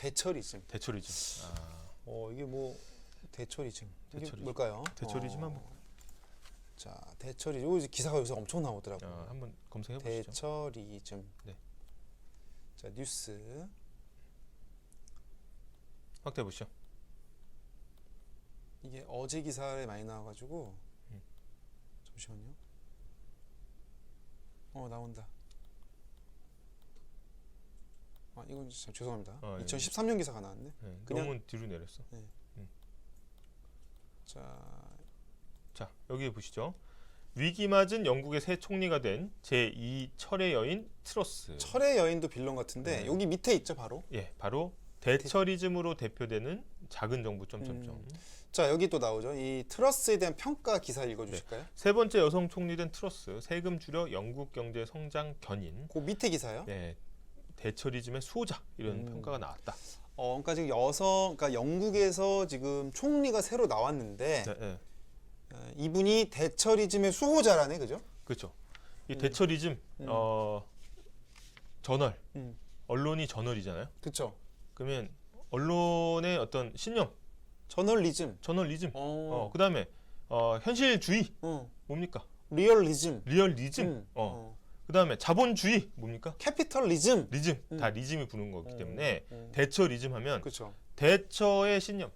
대처리즘. 대처리즘. 이게 뭐 대처리즘. 이게 대처리즘. 뭘까요? 대처리즘 한번 자, 대처리즘. 이거 기사가 요새 엄청 나오더라고요. 한번 검색해 보시죠. 대처리즘. 네. 자, 뉴스. 확대해 보시죠. 이게 어제 기사에 많이 나와가지고 잠시만요. 나온다. 이건 참 죄송합니다. 2013년 기사가 나왔네. 네, 그냥 너무 뒤로 내렸어. 네. 자, 여기 보시죠. 위기 맞은 영국의 새 총리가 된 제2 철의 여인 트러스. 철의 여인도 빌런 같은데 여기 밑에 있죠, 바로. 예, 바로 대처리즘으로 대표되는 작은 정부 점점점. 자, 여기 또 나오죠. 이 트러스에 대한 평가 기사 읽어주실까요? 세 번째 여성 총리 된 트러스, 세금 줄여 영국 경제 성장 견인. 그 밑에 기사요? 네, 대처리즘의 수호자 이런 평가가 나왔다. 그러니까 지금 그러니까 영국에서 지금 총리가 새로 나왔는데 네. 이분이 대처리즘의 수호자라네, 그죠? 그렇죠. 이 대처리즘 저널, 언론이 저널이잖아요. 그렇죠. 그러면 언론의 어떤 신념, 저널리즘. 그다음에 현실주의 뭡니까? 리얼리즘. 리얼리즘. 그다음에 자본주의 뭡니까? 캐피털리즘. 리즘. 다 리즘이 부는 거기 때문에 대처리즘 하면 그렇죠. 대처의 신념,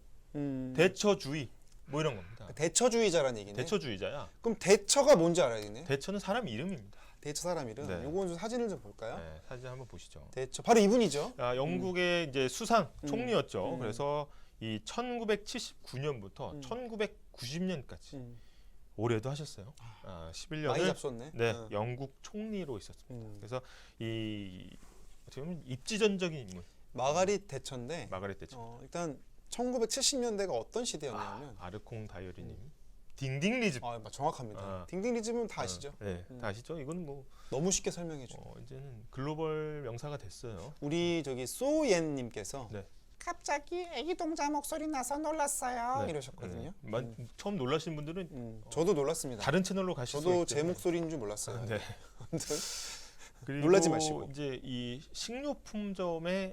대처주의 뭐 이런 겁니다. 대처주의자라는 얘기네. 대처주의자야. 그럼 대처가 뭔지 알아야겠네. 대처는 사람 이름입니다. 대처 사람 이름. 네. 요건 좀 사진을 좀 볼까요? 네, 사진 한번 보시죠. 대처 바로 이분이죠. 영국의 이제 수상 총리였죠. 그래서 이 1979년부터 1990년까지 올해도 하셨어요. 11년을 많이 잡섰네. 네, 영국 총리로 있었습니다. 그래서 이 어떻게 보면 입지전적인 인물. 마가릿 대처인데. 마가렛 대처. 일단 1970년대가 어떤 시대였냐면 아르콩 다이어리님. 딩딩 리즘. 정확합니다. 딩딩 리즘은 다 아시죠? 네, 다 아시죠? 이건 뭐 너무 쉽게 설명해 줘. 이제는 글로벌 명사가 됐어요. 우리 저기 소옌님께서 네. 갑자기 애기 동자 목소리 나서 놀랐어요. 네. 이러셨거든요. 처음 놀라신 분들은 저도 놀랐습니다. 다른 채널로 가실 수 저도 있기 제 때문에. 목소리인 줄 몰랐어요. 네. 아무튼 그리고 놀라지 마시고. 이제 이 식료품점에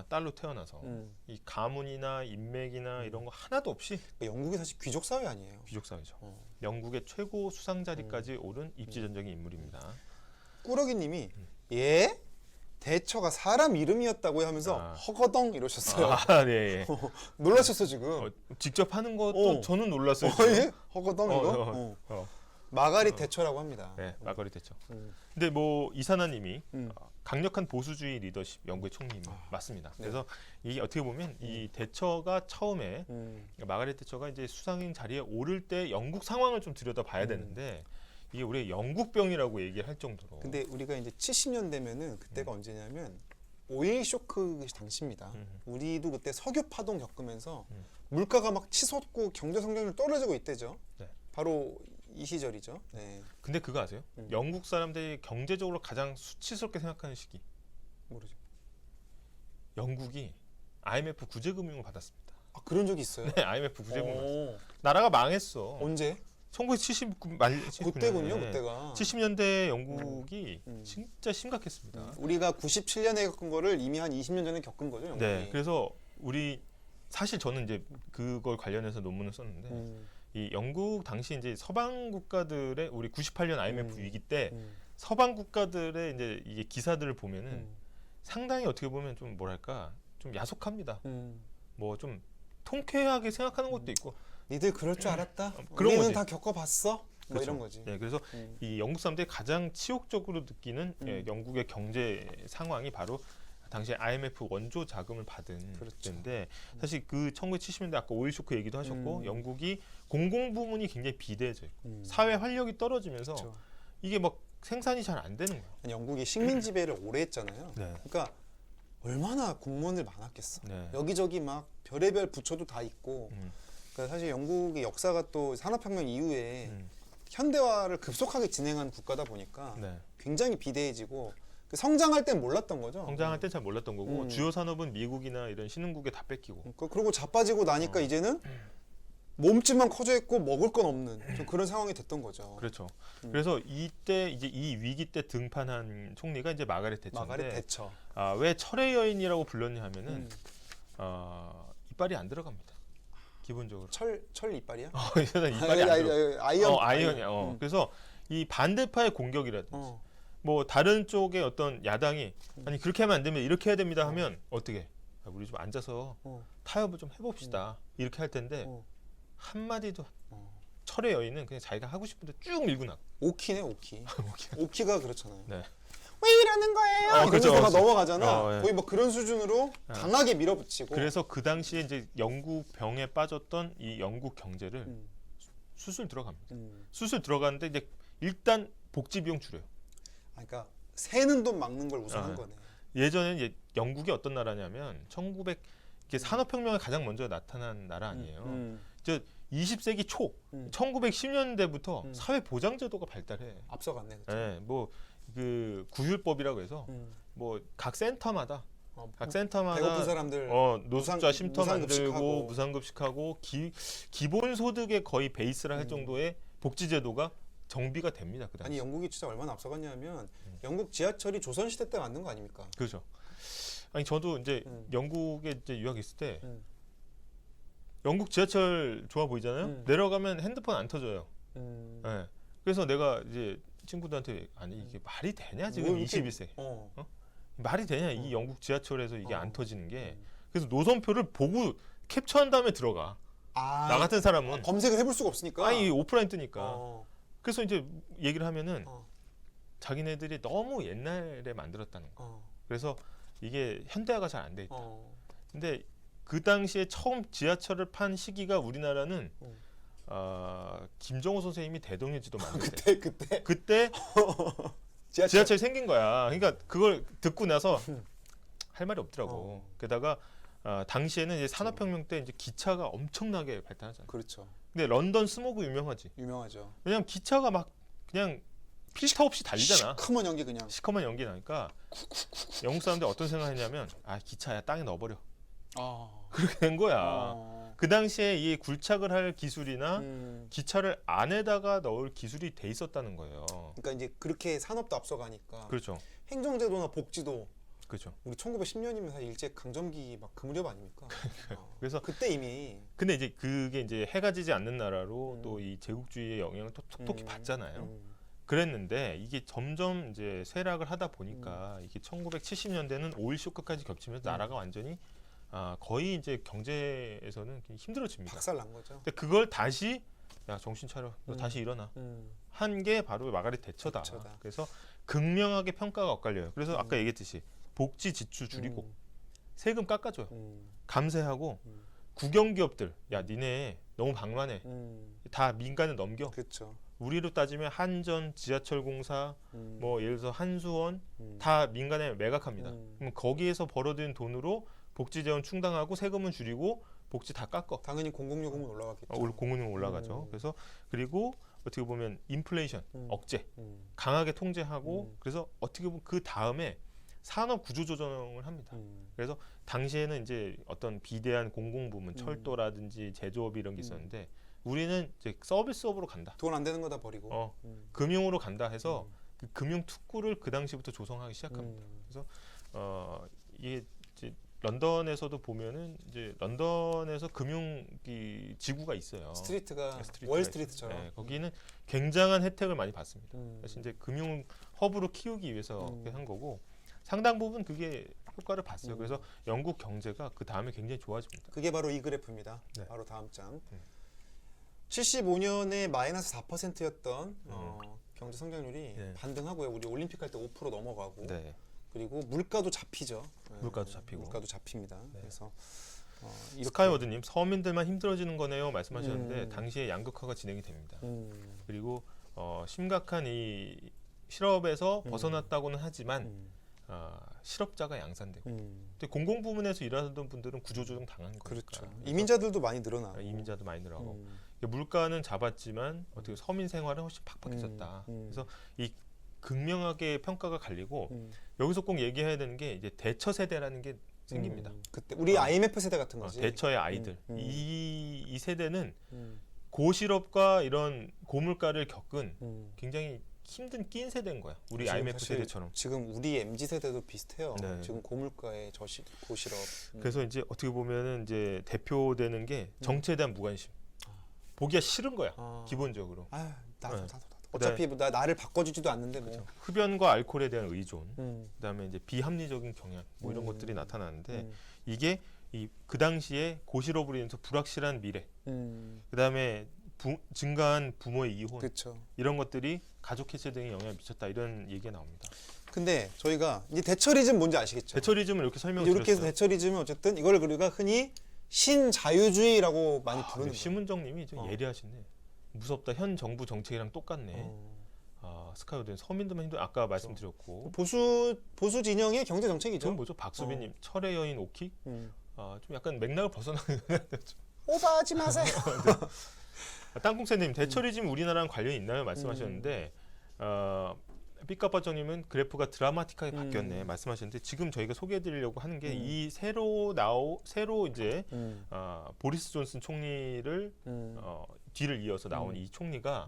딸로 태어나서 이 가문이나 인맥이나 이런 거 하나도 없이 영국이 사실 귀족 사회 아니에요. 귀족 사회죠. 영국의 최고 수상 자리까지 오른 입지전적인 인물입니다. 꾸러기님이 예? 대처가 사람 이름이었다고요 하면서 허거덩 이러셨어요. 네. 놀라셨어 지금. 직접 하는 것도 저는 놀랐어요. 예? 허거덩 이거? 마가릿 대처라고 합니다. 네, 마가릿 대처. 근데 뭐 이사나님이 강력한 보수주의 리더십 영국의 총리님 맞습니다. 네. 그래서 이게 어떻게 보면 이 대처가 처음에 마가릿 대처가 이제 수상인 자리에 오를 때 영국 상황을 좀 들여다봐야 되는데 이게 우리 영국병이라고 얘기를 할 정도로. 근데 우리가 이제 70년대면은 그때가 언제냐면 오일 쇼크 당시입니다. 우리도 그때 석유 파동 겪으면서 물가가 막 치솟고 경제 성장률 떨어지고 있대죠. 네. 바로 이 시절이죠. 네. 근데 그거 아세요? 영국 사람들이 경제적으로 가장 수치스럽게 생각하는 시기. 모르죠. 영국이 IMF 구제금융을 받았습니다. 그런 적이 있어요? 네, IMF 구제금융 받았어요. 나라가 망했어. 언제? 1979 말 그때군요, 그때가. 70년대 영국이 진짜 심각했습니다. 우리가 97년에 겪은 거를 이미 한 20년 전에 겪은 거죠, 영국이. 네, 그래서 사실 저는 이제 그걸 관련해서 논문을 썼는데 이 영국 당시 이제 서방 국가들의 우리 98년 IMF 위기 때 서방 국가들의 이제 이게 기사들을 보면은 상당히 어떻게 보면 좀 뭐랄까 좀 야속합니다. 뭐 좀 통쾌하게 생각하는 것도 있고. 니들 그럴 줄 알았다. 그런 우리는 거지. 다 겪어봤어. 그렇죠. 뭐 이런 거지. 네, 그래서 이 영국 사람들이 가장 치욕적으로 느끼는 영국의 경제 상황이 바로 당시에 IMF 원조 자금을 받은 때인데 사실 그 1970년대 아까 오일 쇼크 얘기도 하셨고 영국이 공공 부문이 굉장히 비대해져 있고 사회 활력이 떨어지면서 그렇죠. 이게 막 생산이 잘 안 되는 거예요. 영국이 식민 지배를 오래 했잖아요. 네. 그러니까 얼마나 공무원들 많았겠어. 네. 여기저기 막 별의별 부처도 다 있고. 그러니까 사실 영국의 역사가 또 산업혁명 이후에 현대화를 급속하게 진행한 국가다 보니까 네. 굉장히 비대해지고 성장할 땐 몰랐던 거죠. 성장할 땐 잘 몰랐던 거고 주요 산업은 미국이나 이런 신흥국에 다 뺏기고. 그리고 자빠지고 나니까 이제는 몸집만 커져 있고 먹을 건 없는 좀 그런 상황이 됐던 거죠. 그렇죠. 그래서 이때 이제 이 위기 때 등판한 총리가 이제 마가렛 대처인데. 마가렛 대처. 왜 철의 여인이라고 불렀냐 하면은 이빨이 안 들어갑니다. 기본적으로. 철 이빨이야? 일단 이빨이 안 들어. 아이언 아이언이야. 그래서 이 반대파의 공격이라든지 뭐 다른 쪽의 어떤 야당이 아니 그렇게 하면 안 됩니다. 이렇게 해야 됩니다 하면 어떻게? 우리 좀 앉아서 타협을 좀 해봅시다. 이렇게 할 텐데 한마디도 철의 여인은 그냥 자기가 하고 싶은 대로 쭉 밀고 나가. 오키네 오키. 오키가 그렇잖아요. 네. 왜 이러는 거예요? 그렇죠, 이러면서 막 그렇죠. 넘어가잖아. 예. 거의 뭐 그런 수준으로 강하게 밀어붙이고. 그래서 그 당시에 이제 영국 병에 빠졌던 이 영국 경제를 수술 들어갑니다. 수술 들어가는데 이제 일단 복지 비용 줄여요. 그러니까 새는 돈 막는 걸 우선 한 거네. 예전에는 이제 영국이 어떤 나라냐면 1900 이게 산업혁명에 가장 먼저 나타난 나라 아니에요. 저 20세기 초 1910년대부터 사회보장제도가 발달해. 앞서갔네. 그쵸? 예, 뭐그 구휼법이라고 해서 뭐 각 센터마다 배고픈 사람들 노숙자 쉼터 무상급식하고. 만들고 무상급식하고 기본 소득의 거의 베이스라 할 정도의 복지제도가 정비가 됩니다. 그 당시. 아니 영국이 진짜 얼마나 앞서갔냐면 영국 지하철이 조선시대 때 만든 거 아닙니까? 그렇죠. 아니 저도 이제 영국에 이제 유학 있을 때 영국 지하철 좋아 보이잖아요. 내려가면 핸드폰 안 터져요. 네. 그래서 내가 이제 친구들한테 아니 이게 말이 되냐 지금 뭐 이렇게- 21세 말이 되냐 이 영국 지하철에서 이게 안 터지는 게 그래서 노선표를 보고 캡처한 다음에 들어가. 나 같은 사람은 검색을 해볼 수가 없으니까. 아니 오프라인 뜨니까. 어. 그래서 이제 얘기를 하면은 어. 자기네들이 너무 옛날에 만들었다는 거. 어. 그래서 이게 현대화가 잘 안 돼 있다. 어. 근데 그 당시에 처음 지하철을 판 시기가 우리나라는 김정호 선생님이 대동여지도 만들 때. 그때 지하철이 생긴 거야. 그러니까 그걸 듣고 나서 할 말이 없더라고. 게다가 당시에는 이제 산업혁명 때 이제 기차가 엄청나게 발달하잖아. 그렇죠. 근데 런던 스모그 유명하지. 유명하죠. 왜냐면 기차가 막 그냥 필터 없이 달리잖아. 시커먼 연기 그냥. 시커먼 연기 나니까 영국 사람들 어떤 생각했냐면 기차야 땅에 넣어버려. 그렇게 된 거야. 그 당시에 이 굴착을 할 기술이나 기차를 안에다가 넣을 기술이 돼 있었다는 거예요. 그러니까 이제 그렇게 산업도 앞서가니까. 그렇죠. 행정제도나 복지도. 그렇죠. 우리 1910년이면 사실 일제 강점기 막 그 무렵 아닙니까? 그래서 그때 이미. 근데 이제 그게 이제 해가 지지 않는 나라로 또 이 제국주의의 영향을 또 톡톡히 받잖아요. 그랬는데 이게 점점 이제 쇠락을 하다 보니까 이게 1970년대는 오일 쇼크까지 겹치면서 나라가 완전히 거의 이제 경제에서는 힘들어집니다. 박살 난 거죠. 근데 그걸 다시 야 정신 차려, 너 다시 일어나 한 게 바로 마가렛 대처다. 그래서 극명하게 평가가 엇갈려요. 그래서 아까 얘기했듯이 복지 지출 줄이고 세금 깎아줘요. 감세하고 국영기업들 야 니네 너무 방만해. 다 민간에 넘겨. 그렇죠. 우리로 따지면 한전, 지하철공사, 뭐 예를 들어서 한수원 다 민간에 매각합니다. 그럼 거기에서 벌어들인 돈으로 복지 재원 충당하고 세금은 줄이고 복지 다 깎어. 당연히 공공요금은 올라가겠죠. 공공요금 올라가죠. 그래서 그리고 어떻게 보면 인플레이션 억제 강하게 통제하고 그래서 어떻게 보면 그 다음에 산업 구조 조정을 합니다. 그래서 당시에는 이제 어떤 비대한 공공부문 철도라든지 제조업 이런 게 있었는데 우리는 이제 서비스업으로 간다. 돈 안 되는 거 다 버리고. 금융으로 간다 해서 그 금융 특구를 그 당시부터 조성하기 시작합니다. 그래서 이게 이제 런던에서도 보면은 이제 런던에서 금융 지구가 있어요. 스트리트가 스트리트가 월 스트리트처럼. 네, 거기는 굉장한 혜택을 많이 받습니다. 그래서 이제 금융 허브로 키우기 위해서 한 거고 상당 부분 그게 효과를 봤어요. 그래서 영국 경제가 그 다음에 굉장히 좋아집니다. 그게 바로 이 그래프입니다. 네. 바로 다음 장. 75년에 마이너스 4%였던 경제 성장률이 반등하고요. 우리 올림픽 할 때 5% 넘어가고. 네. 그리고 물가도 잡히죠. 물가도 잡히고. 물가도 잡힙니다. 그래서 스카이워드님 서민들만 힘들어지는 거네요 말씀하셨는데 당시에 양극화가 진행이 됩니다. 그리고 심각한 이 실업에서 벗어났다고는 하지만 실업자가 양산되고 근데 공공부문에서 일하던 분들은 구조조정 당한 거니까. 그렇죠. 이민자들도 많이 늘어나고. 이민자도 많이 늘어나고 물가는 잡았지만 어떻게 서민 생활은 훨씬 팍팍해졌다. 그래서 이 극명하게 평가가 갈리고 여기서 꼭 얘기해야 되는 게 이제 대처 세대라는 게 생깁니다. 그때 우리 IMF 세대 같은 거지. 대처의 아이들. 이 세대는 고실업과 이런 고물가를 겪은 굉장히 힘든 낀 세대인 거야. 우리 지금 IMF 사실 세대처럼. 지금 우리 MZ 세대도 비슷해요. 네. 지금 고물가의 고실업. 그래서 이제 어떻게 보면은 이제 대표되는 게 정치에 대한 무관심. 보기가 싫은 거야. 기본적으로. 아, 나도. 네. 어차피 나를 바꿔주지도 않는데 뭐. 그렇죠. 흡연과 알코올에 대한 의존, 그다음에 이제 비합리적인 경향, 뭐 이런 것들이 나타나는데 이게 그 당시에 고실업으로 인해서 불확실한 미래, 그다음에 증가한 부모의 이혼, 그렇죠. 이런 것들이 가족 해체 등에 영향을 미쳤다, 이런 얘기가 나옵니다. 근데 저희가 이제 대처리즘 뭔지 아시겠죠? 대처리즘을 이렇게 설명을 이렇게 해서 드렸어요. 대처리즘은 어쨌든 이걸 우리가 흔히 신자유주의라고 많이 부르는 거예요. 심은정님이 좀 예리하시네. 무섭다. 현 정부 정책이랑 똑같네. 스카이오드는 서민들만 힘들. 아까 말씀드렸고. 보수 진영의 경제 정책이죠. 전 뭐죠? 박수빈님 철의 여인 오키. 좀 약간 맥락을 벗어나는. 오버하지 마세요. 땅콩새님 대처리즘 우리나라랑 관련이 있나요? 말씀하셨는데 삐까빠정님은 그래프가 드라마틱하게 바뀌었네 말씀하셨는데 지금 저희가 소개해드리려고 하는 게 이 새로 이제 보리스 존슨 총리를 뒤를 이어서 나온 이 총리가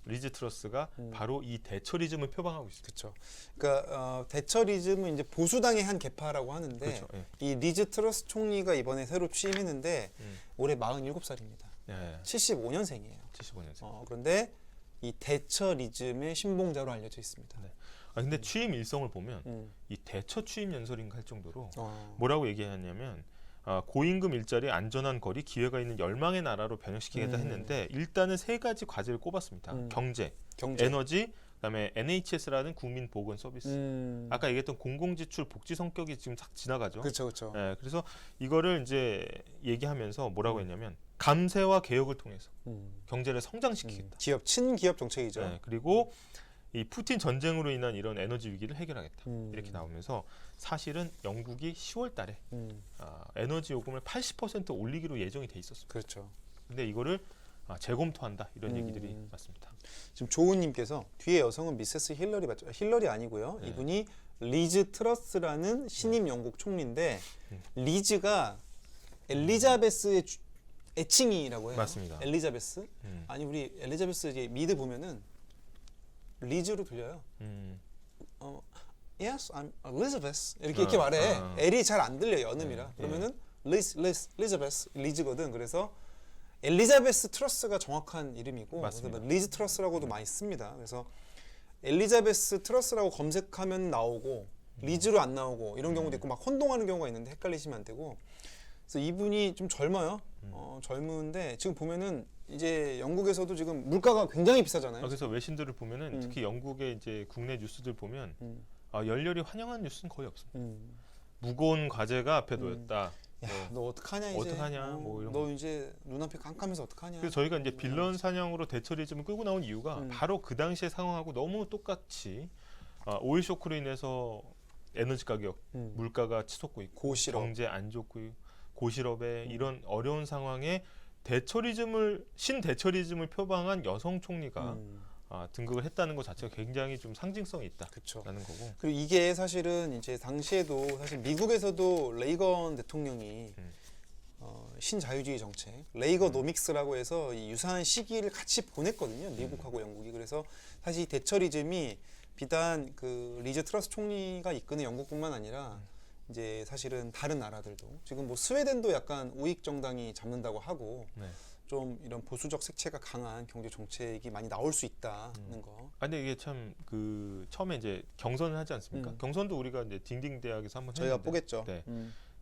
리즈 트러스가 바로 이 대처리즘을 표방하고 있습니다. 그렇죠. 그러니까 대처리즘은 이제 보수당의 한 계파라고 하는데 그렇죠. 예. 이 리즈 트러스 총리가 이번에 새로 취임했는데 올해 47살입니다. 예. 75년생이에요. 75년생. 그런데 이 대처리즘의 신봉자로 알려져 있습니다. 네. 근데 취임 일성을 보면 이 대처 취임 연설인가 할 정도로 어. 뭐라고 얘기하냐면 고임금 일자리, 안전한 거리, 기회가 있는 열망의 나라로 변형시키겠다 했는데 일단은 세 가지 과제를 꼽았습니다. 경제, 에너지, 그다음에 NHS라는 국민 보건 서비스. 아까 얘기했던 공공지출 복지 성격이 지금 싹 지나가죠. 그렇죠. 네, 그래서 이거를 이제 얘기하면서 뭐라고 했냐면 감세와 개혁을 통해서 경제를 성장시키겠다. 친기업 정책이죠. 네, 그리고 이 푸틴 전쟁으로 인한 이런 에너지 위기를 해결하겠다. 이렇게 나오면서 사실은 영국이 10월 달에 에너지 요금을 80% 올리기로 예정이 돼 있었습니다. 그렇죠. 근데 이거를 재검토한다. 이런 얘기들이 맞습니다. 지금 조은님께서 뒤에 여성은 미세스 힐러리 맞죠? 힐러리 아니고요. 네. 이분이 리즈 트러스라는 신임 영국 총리인데 리즈가 엘리자베스의 애칭이라고 해요. 맞습니다. 엘리자베스. 아니 우리 엘리자베스 이제 미드 보면은 리즈로 들려요. Yes, I'm Elizabeth. 이렇게 말해. L이 잘 안 들려 연음이라. 그러면은 Elizabeth, 리즈거든. 그래서 엘리자베스 트러스가 정확한 이름이고, 맞습니다. 그래서 리즈 트러스라고도 많이 씁니다. 그래서 엘리자베스 트러스라고 검색하면 나오고 리즈로 안 나오고 이런 경우도 있고 막 혼동하는 경우가 있는데 헷갈리시면 안 되고. 그래서 이분이 좀 젊어요. 젊은데 지금 보면은 이제 영국에서도 지금 물가가 굉장히 비싸잖아요. 그래서 외신들을 보면은 특히 영국의 이제 국내 뉴스들 보면 열렬히 환영하는 뉴스는 거의 없습니다. 무거운 과제가 앞에 놓였다. 야, 너 어떡하냐 이제. 어떡하냐, 뭐 이런 너 이제 눈앞에 깜깜해서 어떡하냐. 그래서 저희가 이제 빌런 사냥으로 대처리즘을 끌고 나온 이유가 바로 그 당시의 상황하고 너무 똑같이 오일 쇼크로 인해서 에너지 가격, 물가가 치솟고 있고 고실업. 경제 안 좋고 고실업에 이런 어려운 상황에 신대처리즘을 표방한 여성 총리가 등극을 했다는 것 자체가 굉장히 좀 상징성이 있다라는 거고. 그리고 이게 사실은 이제 당시에도 사실 미국에서도 레이건 대통령이 신자유주의 정책, 레이거노믹스라고 해서 이 유사한 시기를 같이 보냈거든요. 미국하고 영국이. 그래서 사실 이 대처리즘이 비단 그 리즈 트러스 총리가 이끄는 영국뿐만 아니라 이제 사실은 다른 나라들도 지금 뭐 스웨덴도 약간 우익 정당이 잡는다고 하고 좀 이런 보수적 색채가 강한 경제 정책이 많이 나올 수 있다는 거. 근데 이게 참 그 처음에 이제 경선을 하지 않습니까? 경선도 우리가 이제 딩딩 대학에서 한번 저희가 했는데, 보겠죠. 네.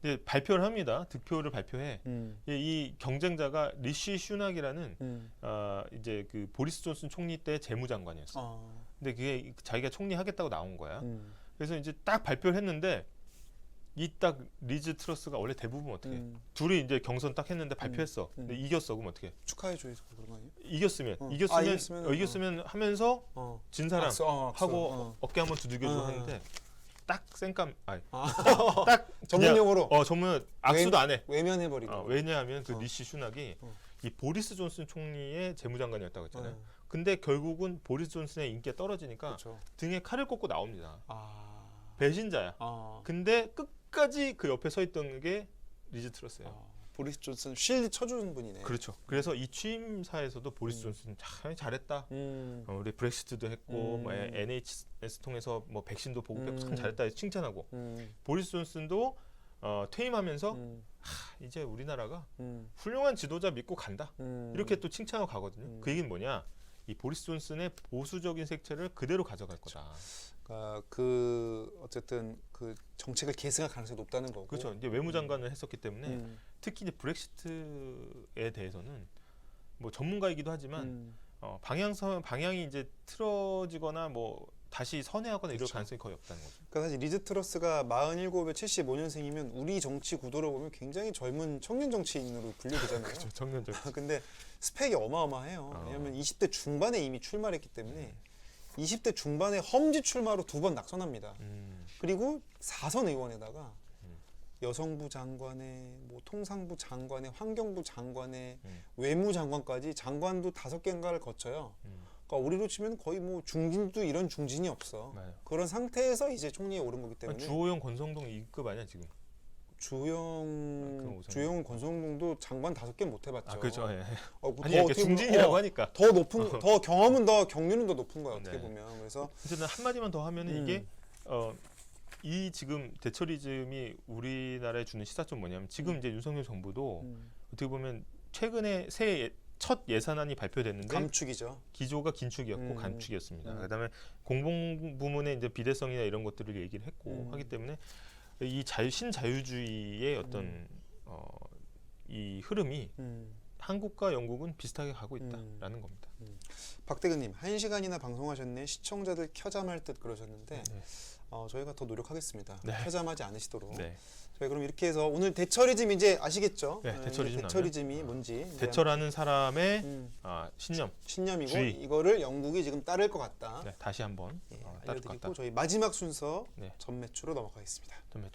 근데 발표를 합니다. 득표를 발표해. 이 경쟁자가 리시 슈낙이라는 이제 그 보리스 존슨 총리 때 재무장관이었어. 근데 그게 자기가 총리 하겠다고 나온 거야. 그래서 이제 딱 발표를 했는데 이 딱 리즈 트러스가 원래 대부분 어떻게 둘이 이제 경선 딱 했는데 발표했어. 근데 이겼어. 그럼 어떻게? 축하해줘야지 그런 거 아니에요? 이겼으면 하면서 진 사람 악수. 하고 어깨 한번 두들겨주고 하는데 딱 쌩깜 딱 전문용어로 전문 악수도 안 해. 외면해버리고. 왜냐하면 그 리시 슈낙이 이 보리스 존슨 총리의 재무장관이었다고 했잖아요. 근데 결국은 보리스 존슨의 인기가 떨어지니까 등에 칼을 꽂고 나옵니다. 배신자야. 근데 끝까지 그 옆에 서 있던 게 리즈 트러스예요. 보리스 존슨 쉴드 쳐주는 분이네. 그렇죠. 그래서 이 취임사에서도 보리스 존슨 참 잘했다. 우리 브렉시트도 했고 뭐 NHS 통해서 뭐 백신도 보급했고 참 잘했다 해서 칭찬하고 보리스 존슨도 퇴임하면서 이제 우리나라가 훌륭한 지도자 믿고 간다. 이렇게 또 칭찬하고 가거든요. 그 얘기는 뭐냐? 이 보리스 존슨의 보수적인 색채를 그대로 가져갈 거다. 그 어쨌든 그 정책을 계승할 가능성이 높다는 거고. 그렇죠. 이제 외무장관을 했었기 때문에 특히 이제 브렉시트에 대해서는 뭐 전문가이기도 하지만 방향이 이제 틀어지거나 뭐 다시 선회하거나 이럴 그렇죠. 가능성이 거의 없다는 거죠. 그러니까 사실 리즈 트러스가 47에 75년생이면 우리 정치 구도로 보면 굉장히 젊은 청년 정치인으로 분류되잖아요. 그렇죠. 청년적. 근데 스펙이 어마어마해요. 왜냐하면 20대 중반에 이미 출마를 했기 때문에 20대 중반에 험지 출마로 2번 낙선합니다. 그리고 4선 의원에다가 여성부 장관에 뭐 통상부 장관에 환경부 장관에 외무장관까지 장관도 5개인가를 거쳐요. 그러니까 우리로 치면 거의 뭐 중진도 이런 중진이 없어. 맞아요. 그런 상태에서 이제 총리에 오른 거기 때문에 주호영, 권성동 2급 아니야 지금? 주영 권성동도 장관 5개 못 해봤죠. 아 그렇죠. 예. 더 아니 이렇게 어떻게 보면, 중진이라고 하니까. 더 높은 더 경험은 더 경륜은 더 높은 거야 어떻게 네. 보면. 그래서 어쨌든 한 마디만 더 하면은 이게 이 지금 대처리즘이 우리나라에 주는 시사점 뭐냐면 지금 이제 윤석열 정부도 어떻게 보면 최근에 첫 예산안이 발표됐는데 감축이죠. 기조가 긴축이었고 감축이었습니다. 그다음에 공공부문의 이제 비대성이나 이런 것들을 얘기를 했고 하기 때문에 이 신자유주의의 어떤 이 흐름이 한국과 영국은 비슷하게 가고 있다라는 겁니다. 박대근님 1시간이나 방송하셨네. 시청자들 켜잠할 듯 그러셨는데 네. 저희가 더 노력하겠습니다. 네. 켜잠하지 않으시도록. 네. 저희 그럼 이렇게 해서 오늘 대처리즘 이제 아시겠죠? 네, 대처리즘 대처리즘이 뭔지. 대처라는 사람의 신념, 신념이고 주의. 이거를 영국이 지금 따를 것 같다. 네, 다시 한번 따를 것 알려드리고 같다. 저희 마지막 순서 네. 전매추로 넘어가겠습니다. 좀